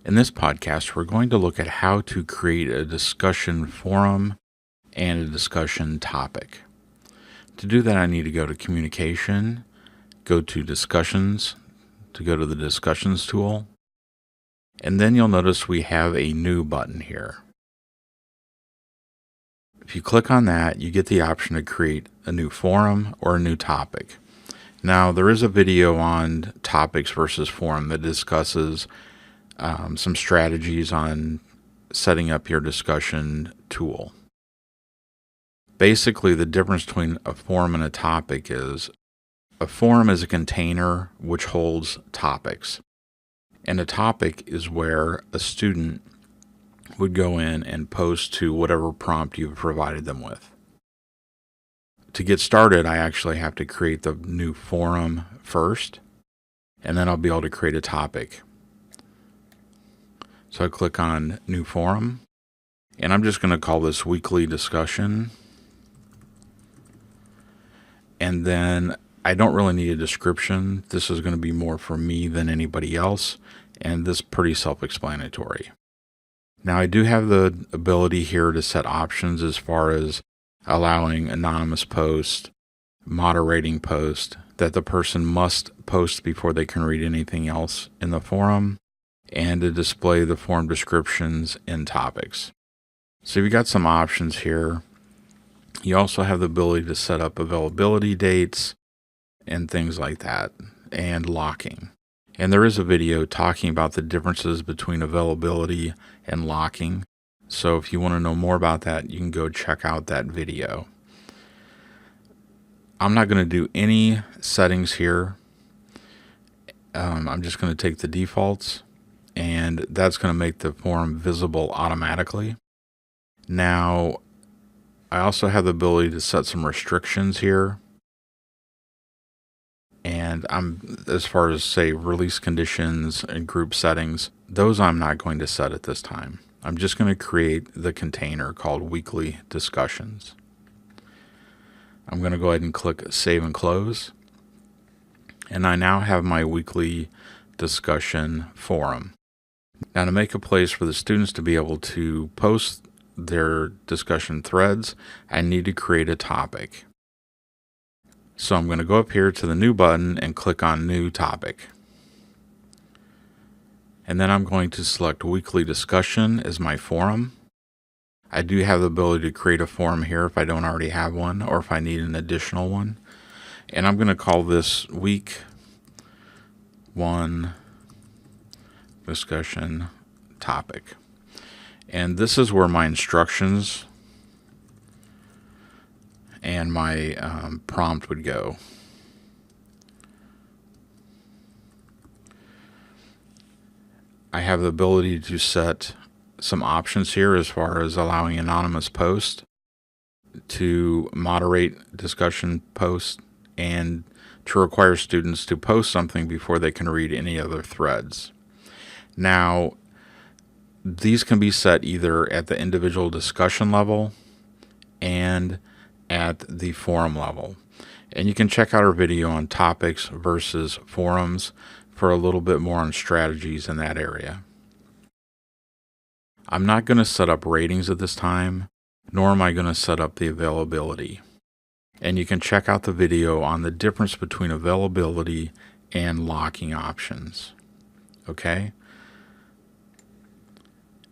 In this podcast, we're going to look at how to create a discussion forum and a discussion topic. To do that, I need to go to Communication, go to Discussions, to go to the Discussions tool, and then you'll notice we have a New button here. If you click on that, you get the option to create a new forum or a new topic. Now, there is a video on topics versus forum that discusses some strategies on setting up your discussion tool. Basically, the difference between a forum and a topic is a forum is a container which holds topics, and a topic is where a student would go in and post to whatever prompt you've provided them with. To get started, I actually have to create the new forum first, and then I'll be able to create a topic. So I click on New Forum, and I'm just going to call this Weekly Discussion. And then I don't really need a description. This is going to be more for me than anybody else, and this is pretty self-explanatory. Now, I do have the ability here to set options as far as allowing anonymous post, moderating post, that the person must post before they can read anything else in the forum, and to display the forum descriptions and topics. So you've got some options here. You also have the ability to set up availability dates and things like that, and locking. And there is a video talking about the differences between availability and locking. So if you want to know more about that, you can go check out that video. I'm not going to do any settings here. I'm just going to take the defaults, and that's going to make the forum visible automatically. Now, I also have the ability to set some restrictions here. And as far as, say, release conditions and group settings, those I'm not going to set at this time. I'm just going to create the container called Weekly Discussions. I'm going to go ahead and click Save and Close. And I now have my Weekly Discussion Forum. Now, to make a place for the students to be able to post their discussion threads, I need to create a topic. So I'm going to go up here to the New button and click on New Topic. And then I'm going to select Weekly Discussion as my forum. I do have the ability to create a forum here if I don't already have one, or if I need an additional one. And I'm going to call this Week 1 Discussion Topic. And this is where my instructions and my prompt would go. I have the ability to set some options here as far as allowing anonymous post, to moderate discussion posts, and to require students to post something before they can read any other threads. Now, these can be set either at the individual discussion level and at the forum level. And you can check out our video on topics versus forums for a little bit more on strategies in that area. I'm not going to set up ratings at this time, nor am I going to set up the availability. And you can check out the video on the difference between availability and locking options. Okay?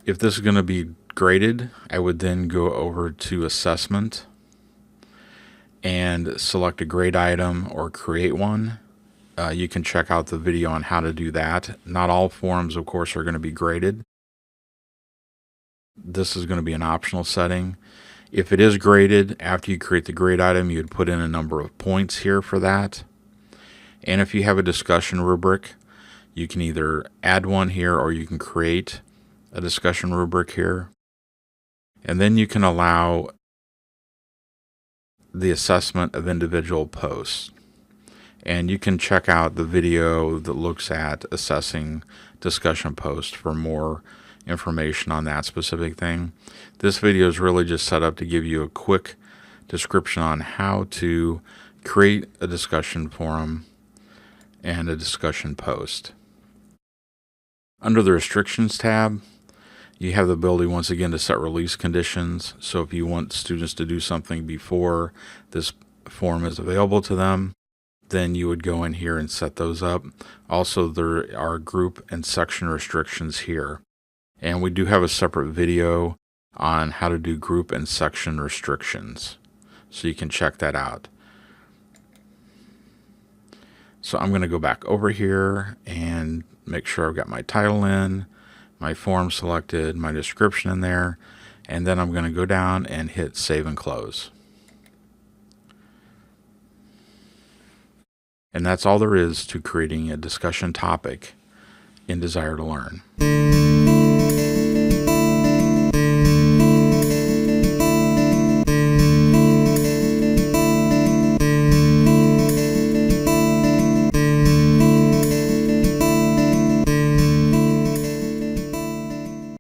If this is going to be graded, I would then go over to Assessment and select a grade item or create one. You can check out the video on how to do that. Not all forums, of course, are going to be graded. This is going to be an optional setting. If it is graded, after you create the grade item, you'd put in a number of points here for that. And if you have a discussion rubric, you can either add one here or you can create a discussion rubric here. And then you can allow the assessment of individual posts. And you can check out the video that looks at assessing discussion posts for more information on that specific thing. This video is really just set up to give you a quick description on how to create a discussion forum and a discussion post. Under the Restrictions tab, you have the ability once again to set release conditions. So if you want students to do something before this form is available to them, then you would go in here and set those up. Also, there are group and section restrictions here. And we do have a separate video on how to do group and section restrictions, so you can check that out. So I'm going to go back over here and make sure I've got my title in, my form selected, my description in there, and then I'm going to go down and hit Save and Close. And that's all there is to creating a discussion topic in Desire to Learn.